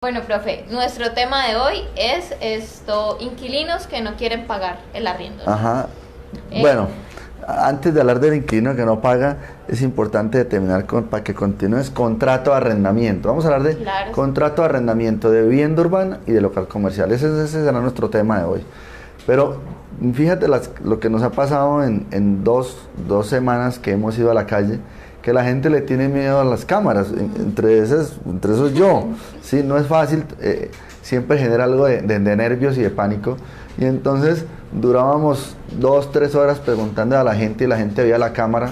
Bueno, profe, nuestro tema de hoy es inquilinos que no quieren pagar el arriendo, ¿no? Ajá. Eh, Bueno, antes de hablar del inquilino que no paga, es importante determinar para que continúes contrato de arrendamiento. Vamos a hablar de claro, contrato de arrendamiento de vivienda urbana y de local comercial. Ese será nuestro tema de hoy. Pero fíjate lo que nos ha pasado en dos semanas que hemos ido a la calle, que la gente le tiene miedo a las cámaras, entre esos yo. Sí, no es fácil, siempre genera algo de nervios y de pánico. Y entonces durábamos 2, 3 horas preguntando a la gente y la gente veía la cámara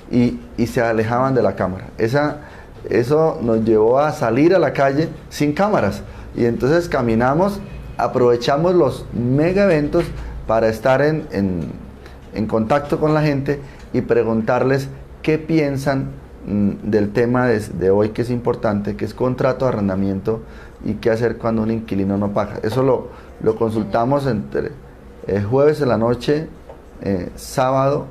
y se alejaban de la cámara. Eso nos llevó a salir a la calle sin cámaras. Y entonces caminamos, aprovechamos los mega eventos para estar en contacto con la gente y preguntarles qué piensan del tema de hoy, que es importante, que es contrato de arrendamiento y qué hacer cuando un inquilino no paga. Eso lo consultamos entre jueves en la noche, sábado,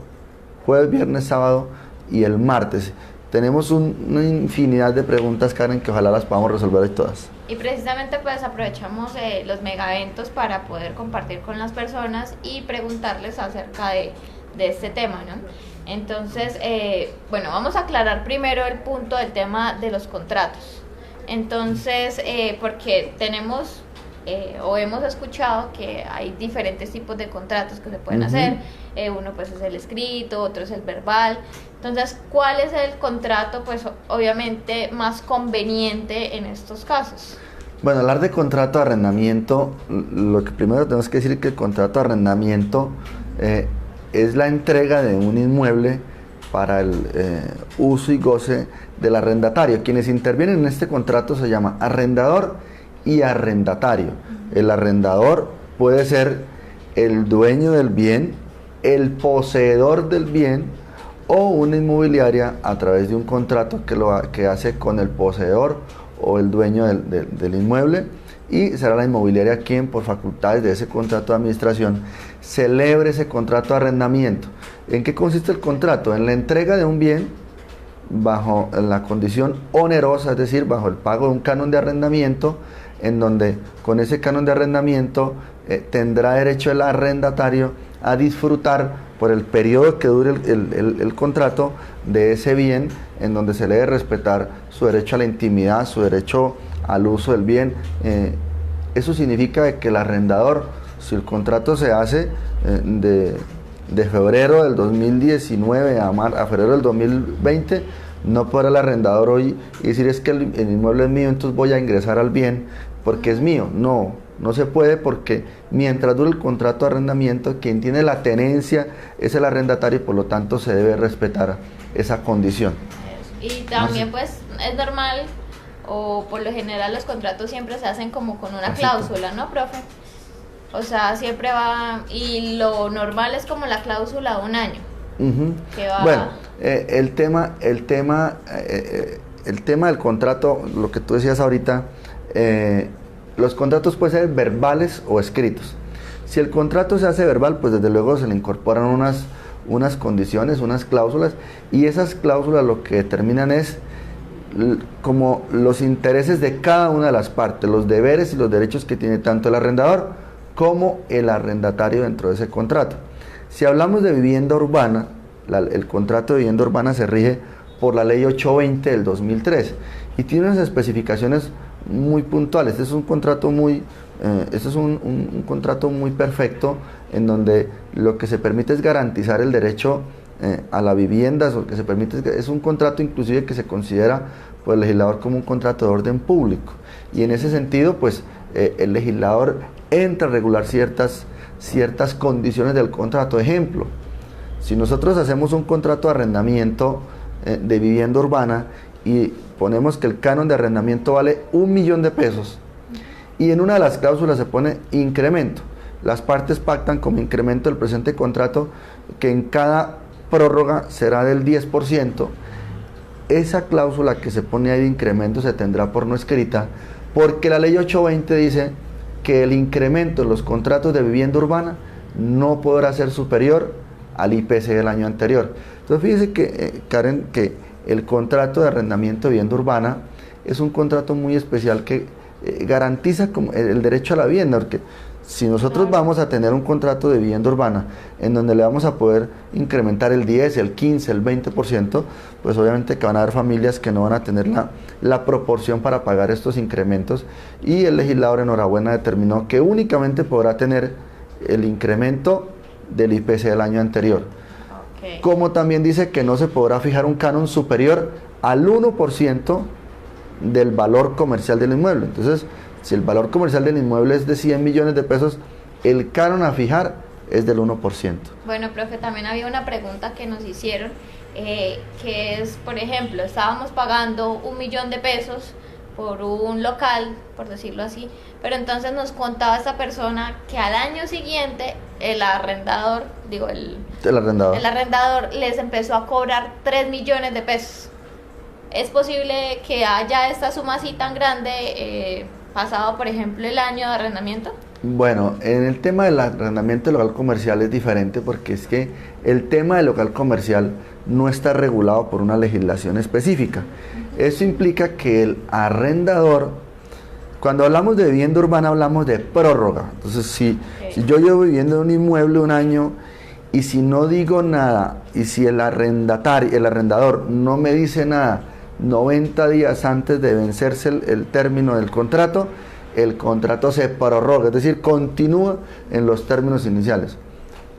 jueves, viernes, sábado y el martes. Tenemos una infinidad de preguntas, Karen, que ojalá las podamos resolver hoy todas. y precisamente pues aprovechamos los mega eventos para poder compartir con las personas y preguntarles acerca de este tema, ¿no? Entonces, bueno, vamos a aclarar primero el punto del tema de los contratos. Entonces, porque tenemos o hemos escuchado que hay diferentes tipos de contratos que se pueden hacer. Uno pues es el escrito, otro es el verbal. Entonces, ¿cuál es el contrato pues obviamente más conveniente en estos casos? Bueno, hablar de contrato de arrendamiento, lo que primero tenemos que decir es que el contrato de arrendamiento es la entrega de un inmueble para el uso y goce del arrendatario. Quienes intervienen en este contrato se llama arrendador y arrendatario. El arrendador puede ser el dueño del bien, el poseedor del bien o una inmobiliaria a través de un contrato que hace con el poseedor o el dueño del inmueble, y será la inmobiliaria quien, por facultades de ese contrato de administración, celebre ese contrato de arrendamiento. ¿En qué consiste el contrato? En la entrega de un bien bajo la condición onerosa, es decir, bajo el pago de un canon de arrendamiento, en donde con ese canon de arrendamiento tendrá derecho el arrendatario a disfrutar por el periodo que dure el contrato de ese bien, en donde se le debe respetar su derecho a la intimidad, su derecho al uso del bien. Eso significa que el arrendador, si el contrato se hace de febrero del 2019 a febrero del 2020, no podrá el arrendador hoy decir es que el inmueble es mío, entonces voy a ingresar al bien porque es mío. No se puede, porque mientras dure el contrato de arrendamiento, quien tiene la tenencia es el arrendatario y por lo tanto se debe respetar esa condición. Y también pues es normal, o por lo general los contratos siempre se hacen como con una cláusula, ¿no, profe? O sea, siempre va, y lo normal es como la cláusula de un año. Que va... Bueno, el tema del contrato, lo que tú decías ahorita, los contratos pueden ser verbales o escritos. Si el contrato se hace verbal, pues desde luego se le incorporan unas condiciones, unas cláusulas, y esas cláusulas lo que determinan es como los intereses de cada una de las partes, los deberes y los derechos que tiene tanto el arrendador como el arrendatario dentro de ese contrato. Si hablamos de vivienda urbana, el contrato de vivienda urbana se rige por la ley 820 del 2003 y tiene unas especificaciones muy puntuales. Este es un contrato un contrato muy perfecto, en donde lo que se permite es garantizar el derecho a la vivienda. Lo que se permite es un contrato inclusive que se considera por el legislador como un contrato de orden público, y en ese sentido pues el legislador entra a regular ciertas condiciones del contrato. Ejemplo, si nosotros hacemos un contrato de arrendamiento de vivienda urbana y ponemos que el canon de arrendamiento vale 1.000.000 de pesos y en una de las cláusulas se pone incremento, las partes pactan como incremento del presente contrato que en cada prórroga será del 10%, esa cláusula que se pone ahí de incremento se tendrá por no escrita, porque la ley 820 dice que el incremento en los contratos de vivienda urbana no podrá ser superior al IPC del año anterior. Entonces fíjese que, Karen, que el contrato de arrendamiento de vivienda urbana es un contrato muy especial que garantiza como el derecho a la vivienda, porque si nosotros vamos a tener un contrato de vivienda urbana en donde le vamos a poder incrementar el 10, el 15, el 20%, pues obviamente que van a haber familias que no van a tener la proporción para pagar estos incrementos, y el legislador, enhorabuena, determinó que únicamente podrá tener el incremento del IPC del año anterior. Okay. Como también dice que no se podrá fijar un canon superior al 1% del valor comercial del inmueble. Entonces, si el valor comercial del inmueble es de 100 millones de pesos, el canon a fijar es del 1%. Bueno, profe, también había una pregunta que nos hicieron, que es, por ejemplo, estábamos pagando 1 millón de pesos por un local, por decirlo así, pero entonces nos contaba esta persona que al año siguiente el arrendador les empezó a cobrar 3 millones de pesos. ¿Es posible que haya esta suma así tan grande pasado, por ejemplo, el año de arrendamiento? Bueno, en el tema del arrendamiento local comercial es diferente, porque es que el tema del local comercial no está regulado por una legislación específica. Eso implica que el arrendador, cuando hablamos de vivienda urbana, hablamos de prórroga. Entonces, si yo llevo viviendo en un inmueble un año y si no digo nada, y si el arrendador no me dice nada 90 días antes de vencerse el término del contrato, el contrato se prorroga, es decir, continúa en los términos iniciales.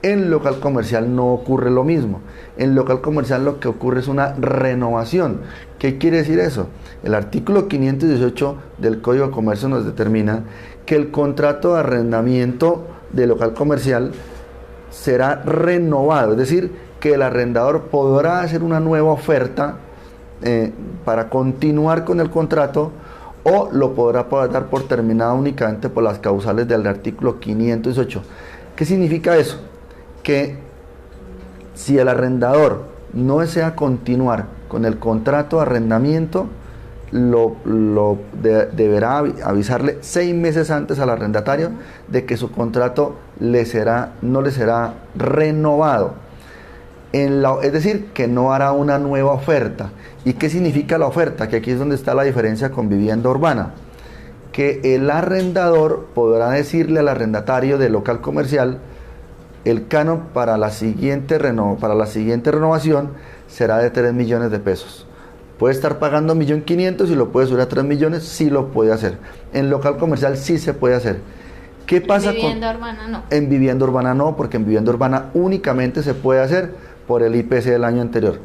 En local comercial no ocurre lo mismo. En local comercial lo que ocurre es una renovación. ¿Qué quiere decir eso? El artículo 518 del Código de Comercio nos determina que el contrato de arrendamiento de local comercial será renovado, es decir, que el arrendador podrá hacer una nueva oferta para continuar con el contrato, o lo podrá dar por terminado únicamente por las causales del artículo 518. ¿Qué significa eso? Que si el arrendador no desea continuar con el contrato de arrendamiento, deberá avisarle 6 meses antes al arrendatario de que su contrato no le será renovado. Es decir, que no hará una nueva oferta. ¿Y qué significa la oferta? Que aquí es donde está la diferencia con vivienda urbana. Que el arrendador podrá decirle al arrendatario del local comercial: el canon para la siguiente renovación será de 3 millones de pesos. Puede estar pagando 1.500.000 y lo puede subir a 3 millones, sí lo puede hacer. En local comercial sí se puede hacer. ¿Qué pasa en vivienda urbana no? En vivienda urbana no, porque en vivienda urbana únicamente se puede hacer por el IPC del año anterior.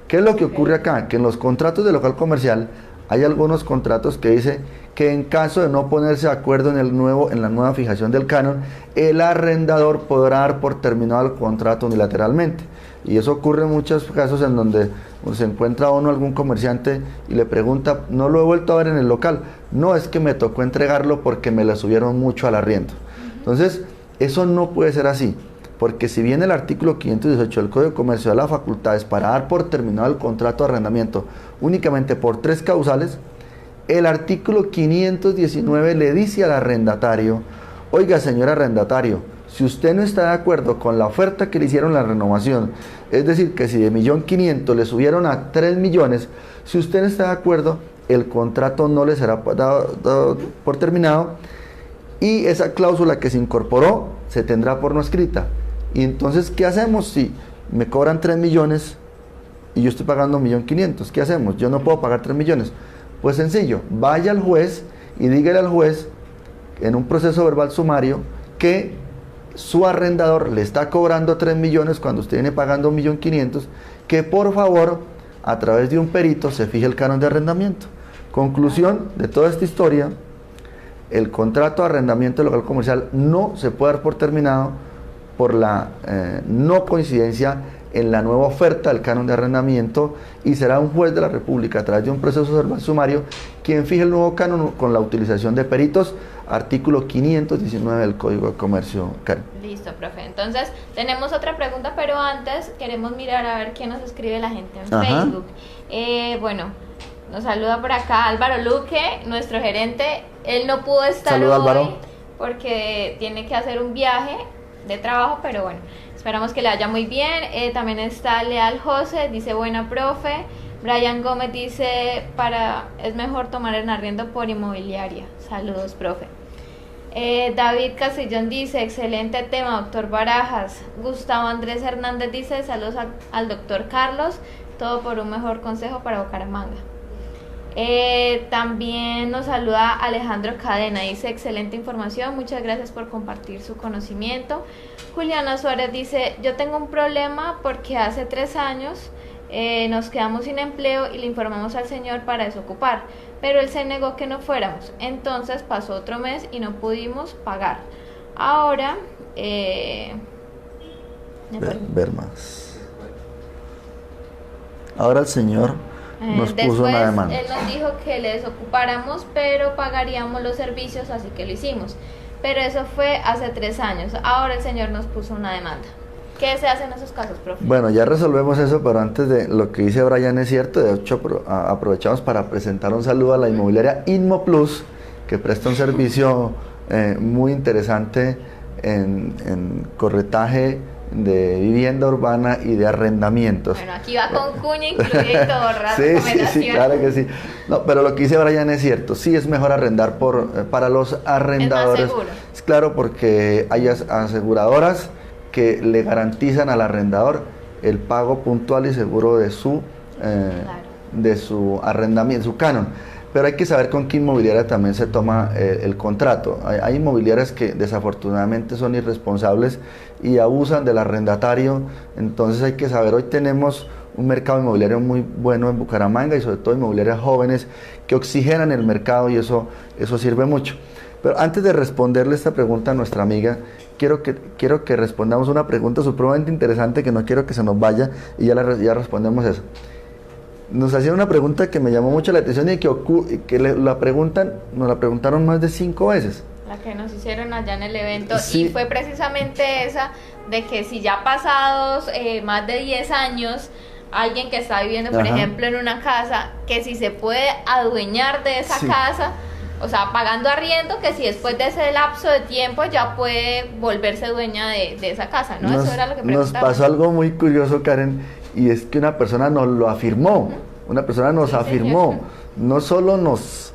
¿Qué es lo que ocurre acá? Que en los contratos de local comercial hay algunos contratos que dice que en caso de no ponerse de acuerdo en la nueva fijación del canon, el arrendador podrá dar por terminado el contrato unilateralmente. Y eso ocurre en muchos casos en donde se encuentra algún comerciante y le pregunta: no lo he vuelto a ver en el local. No, es que me tocó entregarlo porque me le subieron mucho al arriendo. Entonces, eso no puede ser así, porque si bien el artículo 518 del Código de Comercio da las facultades para dar por terminado el contrato de arrendamiento únicamente por 3 causales, el artículo 519 le dice al arrendatario: oiga, señor arrendatario, si usted no está de acuerdo con la oferta que le hicieron la renovación, es decir, que si de 1.500.000 le subieron a 3 millones, si usted no está de acuerdo, el contrato no le será dado por terminado, y esa cláusula que se incorporó se tendrá por no escrita. Y entonces, ¿qué hacemos si me cobran 3 millones y yo estoy pagando 1.500.000? ¿Qué hacemos? Yo no puedo pagar 3 millones. Pues sencillo, vaya al juez y dígale al juez en un proceso verbal sumario que su arrendador le está cobrando 3 millones cuando usted viene pagando 1.500.000, que por favor a través de un perito se fije el canon de arrendamiento. Conclusión de toda esta historia: el contrato de arrendamiento local comercial no se puede dar por terminado por la no coincidencia en la nueva oferta del canon de arrendamiento, y será un juez de la República a través de un proceso verbal sumario quien fije el nuevo canon con la utilización de peritos, artículo 519 del Código de Comercio. Karen. Listo, profe. Entonces, tenemos otra pregunta, pero antes queremos mirar a ver qué nos escribe la gente en Facebook. Bueno, nos saluda por acá Álvaro Luque, nuestro gerente. Él no pudo estar Saluda, hoy Álvaro, porque tiene que hacer un viaje de trabajo, pero bueno, esperamos que le vaya muy bien. También está Leal José, dice: buena, profe. Brian Gómez dice: es mejor tomar en arriendo por inmobiliaria. Saludos, profe. David Castillón dice, excelente tema, doctor Barajas. Gustavo Andrés Hernández dice, saludos al doctor Carlos, todo por un mejor consejo para Bucaramanga. También nos saluda Alejandro Cadena, dice, excelente información, muchas gracias por compartir su conocimiento. Juliana Suárez dice, yo tengo un problema porque hace 3 años nos quedamos sin empleo y le informamos al señor para desocupar, pero él se negó que no fuéramos, entonces pasó otro mes y no pudimos pagar. Ahora, ver más. Ahora el señor nos puso una demanda. Él nos dijo que le desocupáramos, pero pagaríamos los servicios, así que lo hicimos. Pero eso fue hace 3 años. Ahora el señor nos puso una demanda. ¿Qué se hace en esos casos, profe? Bueno, ya resolvemos eso, pero antes de lo que dice Brian es cierto. De hecho, aprovechamos para presentar un saludo a la inmobiliaria Inmo Plus, que presta un servicio muy interesante en corretaje de vivienda urbana y de arrendamientos. Bueno, aquí va con cuña incluida y todo, sí, claro que sí. No, pero lo que dice Brian es cierto. Sí es mejor arrendar para los arrendadores. Es más seguro. Es claro, porque hay aseguradoras que le garantizan al arrendador el pago puntual y seguro de su arrendamiento, su canon. Pero hay que saber con qué inmobiliaria también se toma el contrato. Hay inmobiliarias que desafortunadamente son irresponsables y abusan del arrendatario. Entonces hay que saber, hoy tenemos un mercado inmobiliario muy bueno en Bucaramanga y sobre todo inmobiliarias jóvenes que oxigenan el mercado y eso sirve mucho. Pero antes de responderle esta pregunta a nuestra amiga, quiero que respondamos una pregunta supremamente interesante que no quiero que se nos vaya y ya respondemos eso. Nos hacían una pregunta que me llamó mucho la atención y que nos la preguntaron más de 5 veces. La que nos hicieron allá en el evento, sí. Y fue precisamente esa, de que si ya pasados más de 10 años, alguien que está viviendo, por ejemplo, en una casa, que si se puede adueñar de esa casa, o sea, pagando arriendo, que si después de ese lapso de tiempo ya puede volverse dueña de esa casa, ¿no? Eso era lo que preguntábamos. Nos pasó algo muy curioso, Karen, y es que una persona nos lo afirmó, una persona nos afirmó, no solo nos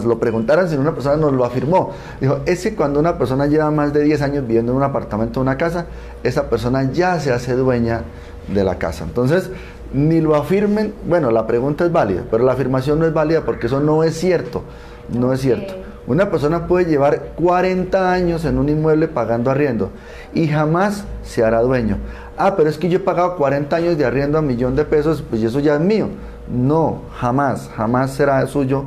lo preguntaron, sino una persona nos lo afirmó. Dijo, es que cuando una persona lleva más de 10 años viviendo en un apartamento o una casa, esa persona ya se hace dueña de la casa. Entonces, ni lo afirmen, bueno, la pregunta es válida, pero la afirmación no es válida porque eso no es cierto. No es cierto. Una persona puede llevar 40 años en un inmueble pagando arriendo y jamás se hará dueño. Pero es que yo he pagado 40 años de arriendo a $1.000.000, pues eso ya es mío. No, jamás será suyo,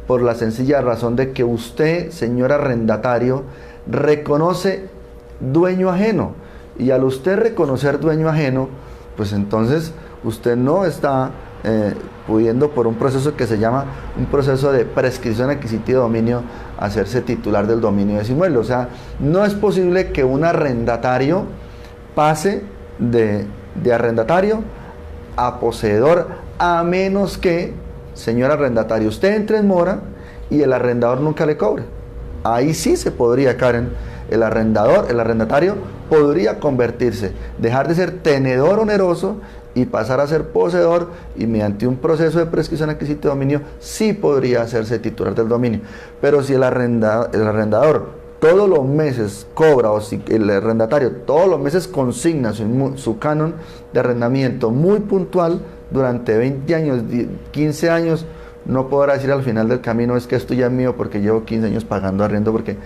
por la sencilla razón de que usted, señor arrendatario, reconoce dueño ajeno. Y al usted reconocer dueño ajeno, pues entonces usted no está pudiendo, por un proceso que se llama un proceso de prescripción adquisitiva de dominio, hacerse titular del dominio de ese inmueble. O sea, no es posible que un arrendatario pase de arrendatario a poseedor, a menos que, señor arrendatario, usted entre en mora y el arrendador nunca le cobre. Ahí sí se podría, Karen, el arrendatario podría convertirse, dejar de ser tenedor oneroso y pasar a ser poseedor, y mediante un proceso de prescripción adquisitiva de dominio sí podría hacerse titular del dominio. Pero si el arrendador todos los meses cobra, o si el arrendatario todos los meses consigna su canon de arrendamiento muy puntual durante 20 años, 15 años, no podrá decir al final del camino, es que esto ya es mío porque llevo 15 años pagando arriendo, porque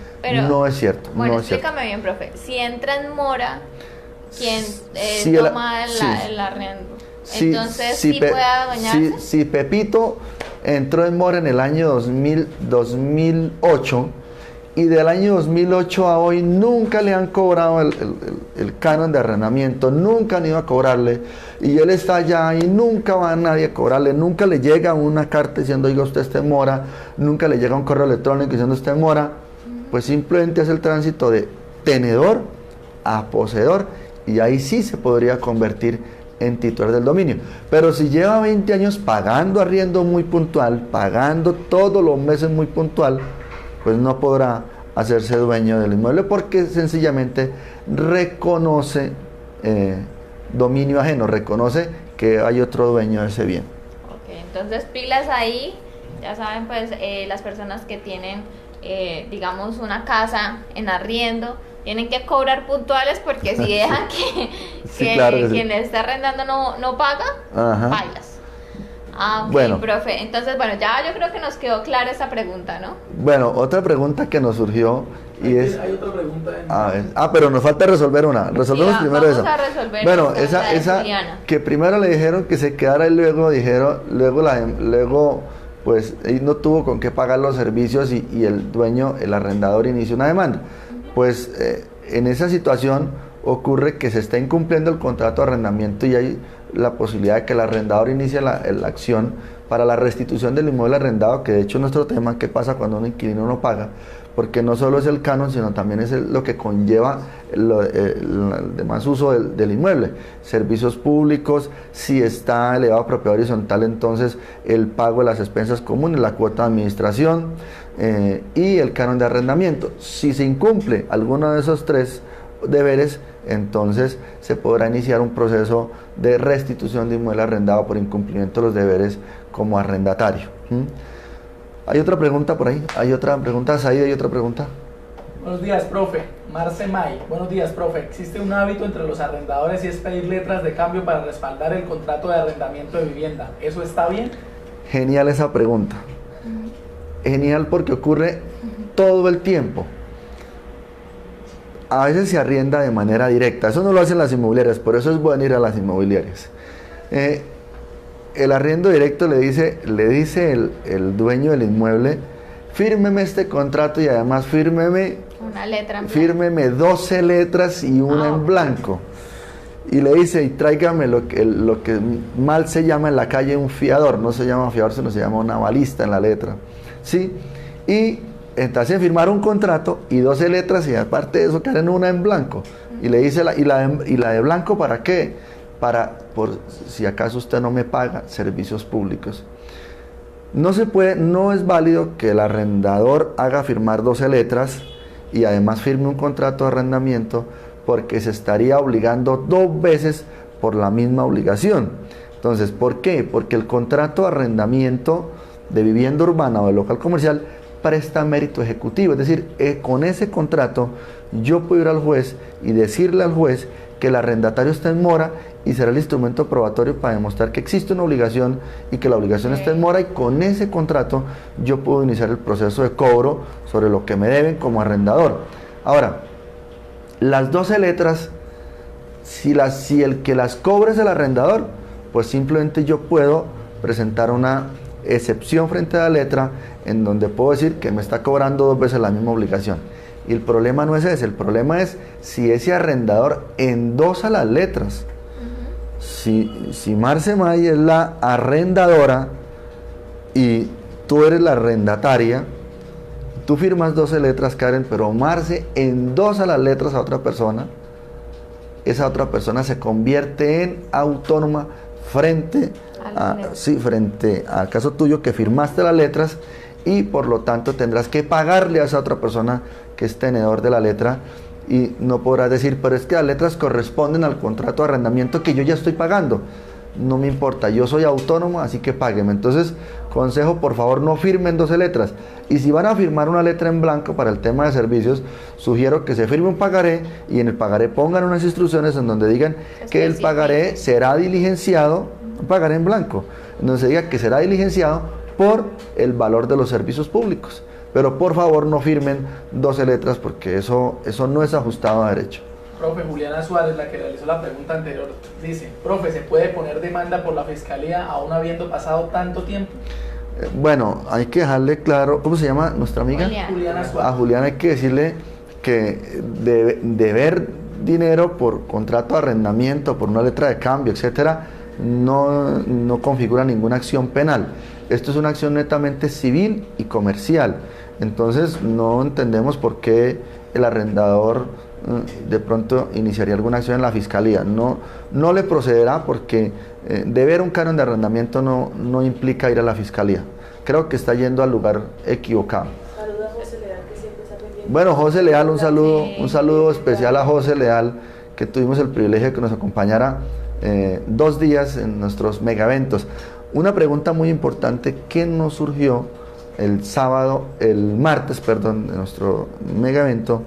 no es cierto. Bueno, no explícame bien, profe. Si entra en mora, quien toma el arriendo, entonces sí puede adueñarse. Si Pepito entró en mora en el año 2008 y del año 2008 a hoy nunca le han cobrado el canon de arrendamiento, nunca han ido a cobrarle, y él está allá y nunca va a nadie a cobrarle, nunca le llega una carta diciendo, oiga, usted está en mora, nunca le llega un correo electrónico diciendo usted en mora, pues simplemente hace el tránsito de tenedor a poseedor, y ahí sí se podría convertir en titular del dominio. Pero si lleva 20 años pagando arriendo muy puntual, pagando todos los meses muy puntual, pues no podrá hacerse dueño del inmueble porque sencillamente reconoce dominio ajeno, reconoce que hay otro dueño de ese bien. Ok, entonces pilas ahí Ya saben, pues las personas que tienen, digamos, una casa en arriendo, tienen que cobrar puntuales porque si dejan Sí, claro que sí. quien le está arrendando no paga, Ajá. bailas. Ah, ok, Bueno. profe. Entonces, bueno, ya yo creo que nos quedó clara esa pregunta, ¿no? Bueno, otra pregunta que nos surgió y es... Hay otra pregunta. A ver, pero nos falta resolver una. Resolvemos Sí, primero vamos esa. a resolver Bueno, esta, esa Juliana. que primero le dijeron que se quedara y luego dijeron, luego pues él no tuvo con qué pagar los servicios y el dueño, el arrendador, inició una demanda. Pues en esa situación ocurre que se está incumpliendo el contrato de arrendamiento y hay la posibilidad de que el arrendador inicie la acción para la restitución del inmueble arrendado, que de hecho es nuestro tema, qué pasa cuando un inquilino no paga, porque no solo es el canon, sino también es lo que conlleva el demás uso del inmueble, servicios públicos, si está elevado a propiedad horizontal, entonces el pago de las expensas comunes, la cuota de administración y el canon de arrendamiento. Si se incumple alguno de esos tres deberes, entonces se podrá iniciar un proceso de restitución de inmueble arrendado por incumplimiento de los deberes como arrendatario. ¿Hay otra pregunta por ahí? ¿Hay otra pregunta? Saída, ¿hay otra pregunta? Buenos días, profe. Marce May. Buenos días, profe. Existe un hábito entre los arrendadores y es pedir letras de cambio para respaldar el contrato de arrendamiento de vivienda. ¿Eso está bien? Genial esa pregunta. Genial porque ocurre todo el tiempo. A veces se arrienda de manera directa. Eso no lo hacen las inmobiliarias, por eso es bueno ir a las inmobiliarias. El arriendo directo le dice el dueño del inmueble, fírmeme este contrato y además fírmeme Una letra en blanco. Fírmeme 12 letras y una en blanco. Y le dice, y tráigame lo que mal se llama en la calle un fiador, no se llama fiador, sino se llama una balista en la letra. ¿Sí? Y entonces firmar un contrato y 12 letras y aparte de eso caen una en blanco. Y le dice, ¿y la de blanco para qué? Por si acaso usted no me paga servicios públicos. No se puede, no es válido que el arrendador haga firmar 12 letras y además firme un contrato de arrendamiento porque se estaría obligando 2 veces por la misma obligación. Entonces, ¿por qué? Porque el contrato de arrendamiento de vivienda urbana o de local comercial presta mérito ejecutivo, es decir, con ese contrato yo puedo ir al juez y decirle al juez que el arrendatario está en mora y será el instrumento probatorio para demostrar que existe una obligación y que la obligación está en mora, y con ese contrato yo puedo iniciar el proceso de cobro sobre lo que me deben como arrendador. Ahora, las 12 letras, si el que las cobra es el arrendador, pues simplemente yo puedo presentar una excepción frente a la letra en donde puedo decir que me está cobrando 2 veces la misma obligación. Y el problema no es ese, el problema es si ese arrendador endosa las letras. Si Marce May es la arrendadora y tú eres la arrendataria, tú firmas 12 letras, Karen, pero Marce endosa las letras a otra persona, esa otra persona se convierte en autónoma frente al caso tuyo que firmaste las letras, y por lo tanto tendrás que pagarle a esa otra persona que es tenedor de la letra, y no podrás decir, pero es que las letras corresponden al contrato de arrendamiento que yo ya estoy pagando. No me importa, yo soy autónomo, así que págueme. Entonces, consejo, por favor, no firmen 12 letras. Y si van a firmar una letra en blanco para el tema de servicios, sugiero que se firme un pagaré y en el pagaré pongan unas instrucciones en donde digan que el pagaré será diligenciado, un pagaré en blanco, en donde se diga que será diligenciado por el valor de los servicios públicos. Pero por favor no firmen 12 letras porque eso no es ajustado a derecho. Profe, Juliana Suárez, la que realizó la pregunta anterior, dice, profe, ¿se puede poner demanda por la fiscalía aún habiendo pasado tanto tiempo? Bueno, hay que dejarle claro, ¿cómo se llama nuestra amiga? Juliana Suárez. A Juliana hay que decirle que deber dinero por contrato de arrendamiento, por una letra de cambio, etcétera, no configura ninguna acción penal. Esto es una acción netamente civil y comercial. Entonces no entendemos por qué el arrendador de pronto iniciaría alguna acción en la fiscalía. No le procederá porque deber un canon de arrendamiento no implica ir a la fiscalía. Creo que está yendo al lugar equivocado. Saluda a José Leal, que siempre está pendiente. Bueno, José Leal, un saludo especial a José Leal, que tuvimos el privilegio de que nos acompañara 2 días en nuestros megaeventos. Una pregunta muy importante que nos surgió el martes, perdón, de nuestro mega evento,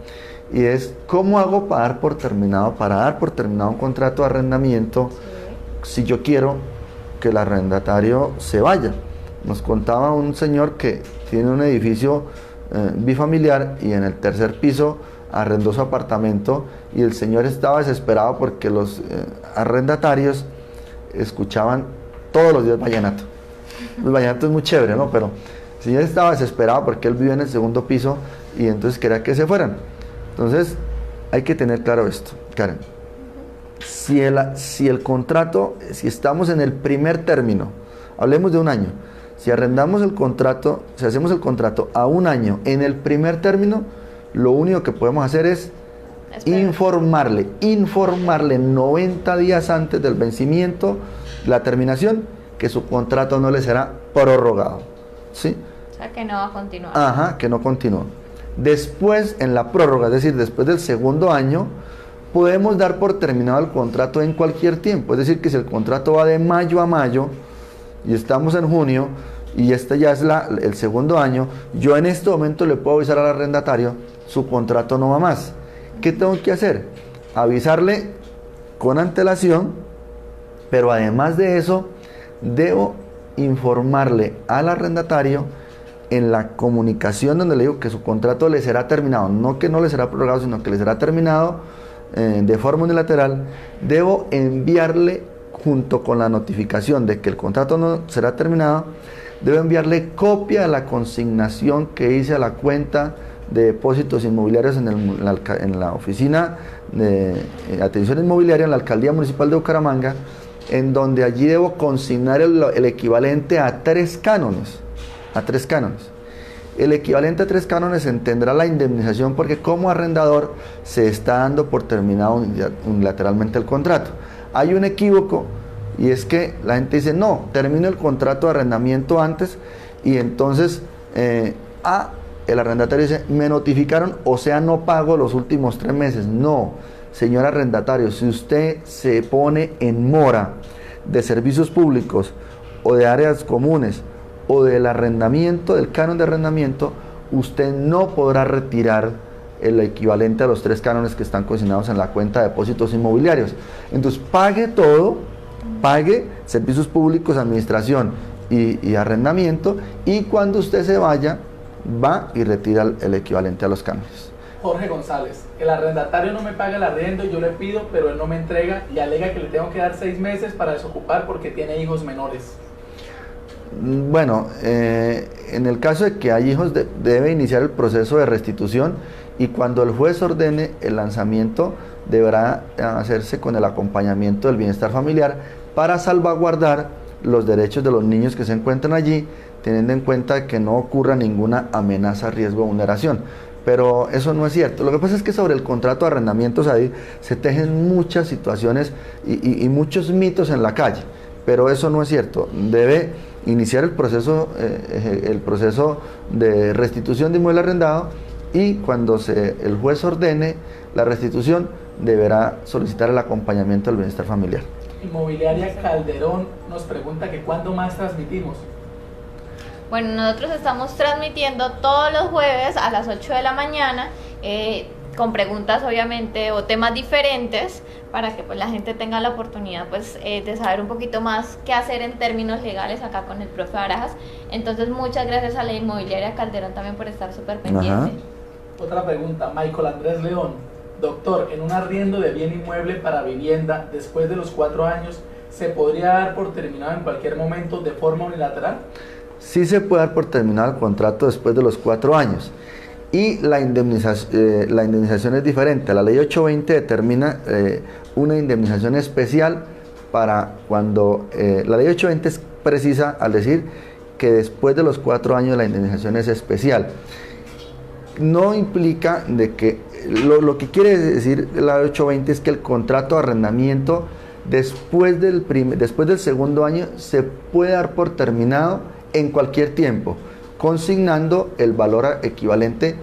y es ¿cómo hago para dar por terminado un contrato de arrendamiento si yo quiero que el arrendatario se vaya? Nos contaba un señor que tiene un edificio bifamiliar y en el tercer piso arrendó su apartamento y el señor estaba desesperado porque los arrendatarios escuchaban todos los días vallenato. El vallenato es muy chévere, ¿no? Pero el señor estaba desesperado porque él vive en el segundo piso y entonces quería que se fueran. Entonces hay que tener claro esto, Karen. Si el contrato, si estamos en el primer término, hablemos de un año, si arrendamos el contrato, si hacemos el contrato a un año en el primer término, lo único que podemos hacer es informarle 90 días antes del vencimiento, la terminación, que su contrato no le será prorrogado, ¿sí? O sea, que no va a continuar. Ajá, que no continúa. Después, en la prórroga, es decir, después del segundo año, podemos dar por terminado el contrato en cualquier tiempo. Es decir, que si el contrato va de mayo a mayo y estamos en junio y este ya es el segundo año, yo en este momento le puedo avisar al arrendatario, su contrato no va más. ¿Qué tengo que hacer? Avisarle con antelación, pero además de eso, debo informarle al arrendatario en la comunicación donde le digo que su contrato le será terminado, no que no le será prorrogado, sino que le será terminado de forma unilateral. Debo enviarle, junto con la notificación de que el contrato no será terminado, debo enviarle copia de la consignación que hice a la cuenta de depósitos inmobiliarios en la oficina de atención inmobiliaria en la Alcaldía Municipal de Bucaramanga, en donde allí debo consignar el equivalente a 3 cánones. El equivalente a 3 cánones tendrá la indemnización porque como arrendador se está dando por terminado unilateralmente el contrato. Hay un equívoco y es que la gente dice, no, termino el contrato de arrendamiento antes y entonces el arrendatario dice, me notificaron, o sea, no pago los últimos 3 meses. No, señor arrendatario, si usted se pone en mora de servicios públicos o de áreas comunes o del arrendamiento, del canon de arrendamiento, usted no podrá retirar el equivalente a los 3 cánones que están consignados en la cuenta de depósitos inmobiliarios. Entonces pague todo, pague servicios públicos, administración y arrendamiento, y cuando usted se vaya, va y retira el equivalente a los cánones. Jorge González, el arrendatario no me paga el arriendo, yo le pido, pero él no me entrega y alega que le tengo que dar 6 meses para desocupar porque tiene hijos menores. Bueno, en el caso de que hay hijos, debe iniciar el proceso de restitución y cuando el juez ordene el lanzamiento, deberá hacerse con el acompañamiento del bienestar familiar para salvaguardar los derechos de los niños que se encuentran allí, teniendo en cuenta que no ocurra ninguna amenaza, riesgo o vulneración. Pero eso no es cierto. Lo que pasa es que sobre el contrato de arrendamientos ahí se tejen muchas situaciones y muchos mitos en la calle, pero eso no es cierto. Debe iniciar el proceso de restitución de inmueble arrendado y cuando el juez ordene la restitución deberá solicitar el acompañamiento del bienestar familiar. Inmobiliaria Calderón nos pregunta que ¿cuándo más transmitimos? Bueno, nosotros estamos transmitiendo todos los jueves a las 8 de la mañana con preguntas obviamente o temas diferentes para que pues la gente tenga la oportunidad pues de saber un poquito más qué hacer en términos legales acá con el profe Barajas. Entonces muchas gracias a la Inmobiliaria Calderón también por estar súper pendiente. Otra pregunta, Michael Andrés León. Doctor, en un arriendo de bien inmueble para vivienda después de los 4 años, ¿se podría dar por terminado en cualquier momento de forma unilateral? Sí se puede dar por terminado el contrato después de los 4 años y la indemnización es diferente. La ley 820 determina una indemnización especial para cuando la ley 820 es precisa al decir que después de los 4 años la indemnización es especial. No implica de que lo que quiere decir la ley 820 es que el contrato de arrendamiento después del segundo año se puede dar por terminado en cualquier tiempo, consignando el valor equivalente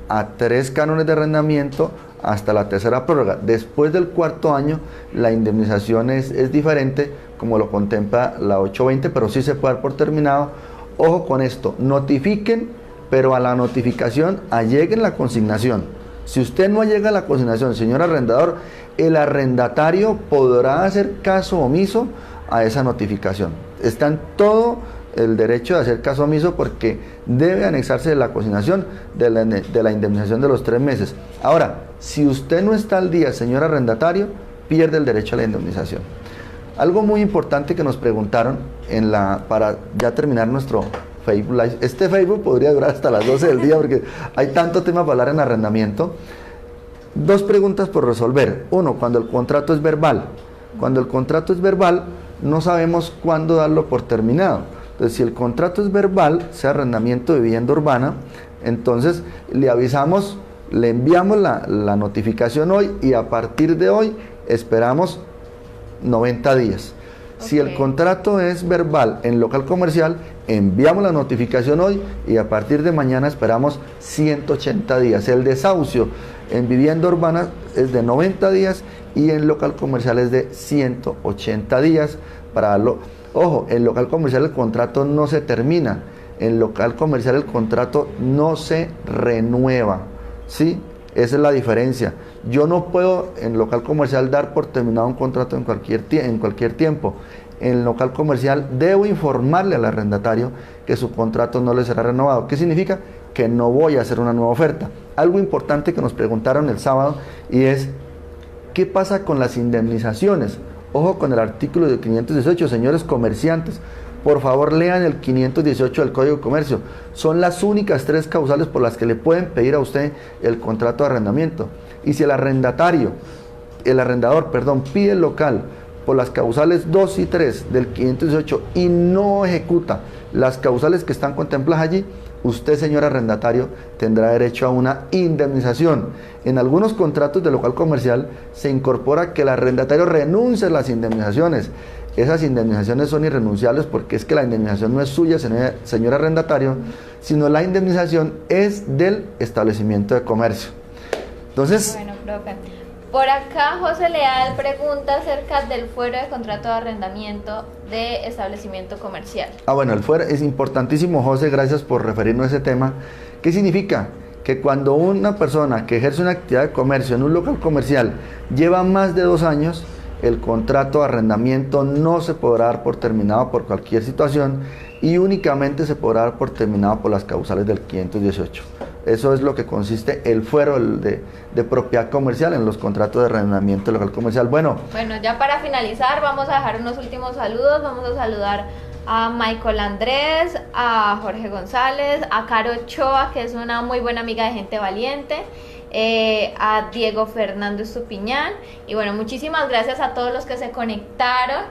a 3 cánones de arrendamiento hasta la tercera prórroga. Después del 4º año la indemnización es diferente, como lo contempla la 820, pero sí se puede dar por terminado ojo con esto, notifiquen, pero a la notificación alleguen la consignación. Si usted no allega a la consignación, señor arrendador, el arrendatario podrá hacer caso omiso a esa notificación. Está en todo el derecho de hacer caso omiso porque debe anexarse la consignación de la indemnización de los 3 meses. Ahora, si usted no está al día, señor arrendatario, pierde el derecho a la indemnización. Algo muy importante que nos preguntaron para ya terminar nuestro Facebook Live. Este Facebook podría durar hasta las 12 del día porque hay tanto tema para hablar en arrendamiento. 2 preguntas por resolver. Uno, cuando el contrato es verbal. Cuando el contrato es verbal, no sabemos cuándo darlo por terminado. Entonces, si el contrato es verbal, sea arrendamiento de vivienda urbana, entonces le avisamos, le enviamos la notificación hoy y a partir de hoy esperamos 90 días. Si el contrato es verbal en local comercial, enviamos la notificación hoy y a partir de mañana esperamos 180 días. El desahucio en vivienda urbana es de 90 días y en local comercial es de 180 días. Ojo, en local comercial el contrato no se termina, en local comercial el contrato no se renueva, ¿sí? Esa es la diferencia. Yo no puedo en local comercial dar por terminado un contrato en cualquier tiempo. En local comercial debo informarle al arrendatario que su contrato no le será renovado. ¿Qué significa? Que no voy a hacer una nueva oferta. Algo importante que nos preguntaron el sábado y es, ¿qué pasa con las indemnizaciones? Ojo con el artículo de 518, señores comerciantes. Por favor, lean el 518 del Código de Comercio. Son las únicas 3 causales por las que le pueden pedir a usted el contrato de arrendamiento. Y si el arrendador, pide el local por las causales 2 y 3 del 518 y no ejecuta las causales que están contempladas allí, usted, señor arrendatario, tendrá derecho a una indemnización. En algunos contratos de local comercial se incorpora que el arrendatario renuncie a las indemnizaciones. Esas indemnizaciones son irrenunciables porque es que la indemnización no es suya, señor arrendatario, sino la indemnización es del establecimiento de comercio. Entonces, bueno, profe. Por acá José Leal pregunta acerca del fuero de contrato de arrendamiento de establecimiento comercial. Bueno, el fuero es importantísimo, José, gracias por referirnos a ese tema. ¿Qué significa? Que cuando una persona que ejerce una actividad de comercio en un local comercial lleva más de 2 años, el contrato de arrendamiento no se podrá dar por terminado por cualquier situación y únicamente se podrá dar por terminado por las causales del 518. Eso es lo que consiste el fuero de propiedad comercial en los contratos de arrendamiento local comercial. Bueno, ya para finalizar vamos a dejar unos últimos saludos. Vamos a saludar a Michael Andrés, a Jorge González, a Caro Ochoa, que es una muy buena amiga de Gente Valiente, a Diego Fernando Estupiñán. Y bueno, muchísimas gracias a todos los que se conectaron,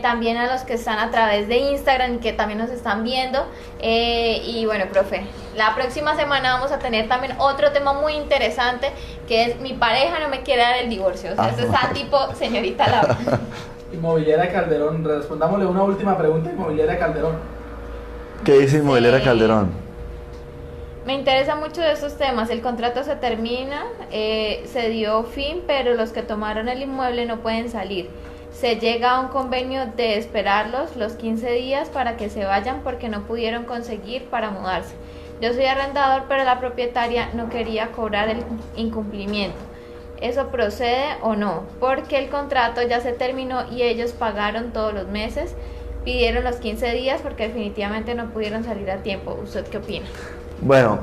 también a los que están a través de Instagram y que también nos están viendo. Y bueno, profe, la próxima semana vamos a tener también otro tema muy interesante, que es mi pareja no me quiere dar el divorcio. O sea, eso está tipo señorita Laura. Inmobiliaria Calderón, respondámosle una última pregunta a Inmobiliaria Calderón. ¿Qué dice Inmobiliaria Calderón? Me interesa mucho de estos temas. El contrato se termina, se dio fin, pero los que tomaron el inmueble no pueden salir. Se llega a un convenio de esperarlos los 15 días para que se vayan porque no pudieron conseguir para mudarse. Yo soy arrendador, pero la propietaria no quería cobrar el incumplimiento. ¿Eso procede o no? Porque el contrato ya se terminó y ellos pagaron todos los meses, pidieron los 15 días porque definitivamente no pudieron salir a tiempo. ¿Usted qué opina? Bueno,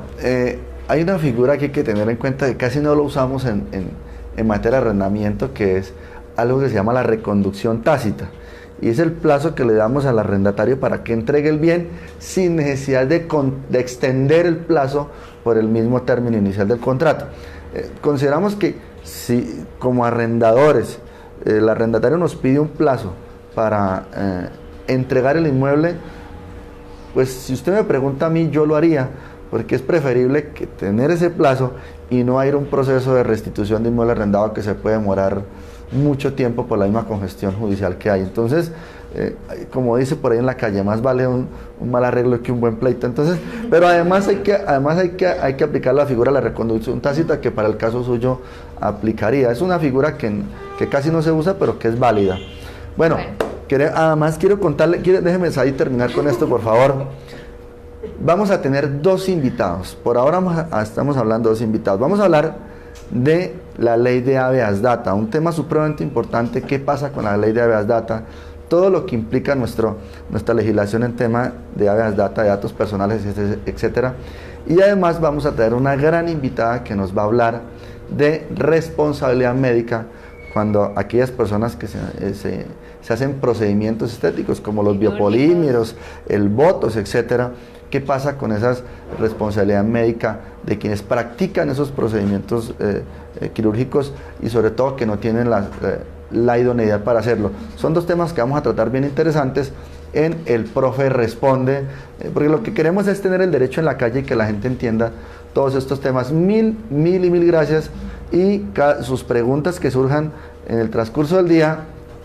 hay una figura que hay que tener en cuenta que casi no lo usamos en materia de arrendamiento, que es algo que se llama la reconducción tácita. Y es el plazo que le damos al arrendatario para que entregue el bien sin necesidad de extender el plazo por el mismo término inicial del contrato. Consideramos que si como arrendadores el arrendatario nos pide un plazo para entregar el inmueble, pues si usted me pregunta a mí, yo lo haría, porque es preferible que tener ese plazo y no ir a un proceso de restitución de inmueble arrendado que se puede demorar mucho tiempo por la misma congestión judicial que hay. Entonces, como dice por ahí en la calle, más vale un mal arreglo que un buen pleito. Entonces, pero además hay que aplicar la figura de la reconducción tácita, que para el caso suyo aplicaría. Es una figura que casi no se usa, pero que es válida. Bueno, además quiero contarle, déjeme ahí terminar con esto, por favor. vamos a tener dos invitados. Por ahora estamos hablando de dos invitados. Vamos a hablar de la ley de habeas data, un tema supremamente importante. ¿Qué pasa con la ley de habeas data? Todo lo que implica nuestra legislación en tema de habeas data, de datos personales, etcétera. Y además vamos a traer una gran invitada que nos va a hablar de responsabilidad médica cuando aquellas personas que se hacen procedimientos estéticos como los biopolímeros, el botox, etcétera. ¿Qué pasa con esa responsabilidad médica de quienes practican esos procedimientos quirúrgicos y sobre todo que no tienen la idoneidad para hacerlo? Son dos temas que vamos a tratar bien interesantes en El Profe Responde, porque lo que queremos es tener el derecho en la calle y que la gente entienda todos estos temas. Mil gracias, y sus preguntas que surjan en el transcurso del día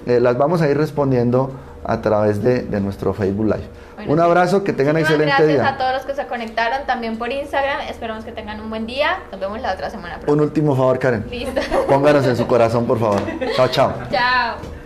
las vamos a ir respondiendo a través de nuestro Facebook Live. Bueno, un abrazo, que tengan excelente gracias día. Gracias a todos los que se conectaron también por Instagram. Esperamos que tengan un buen día. Nos vemos la otra semana. Un último favor, Karen. Listo. Pónganos en su corazón, por favor. Chao, chao. Chao.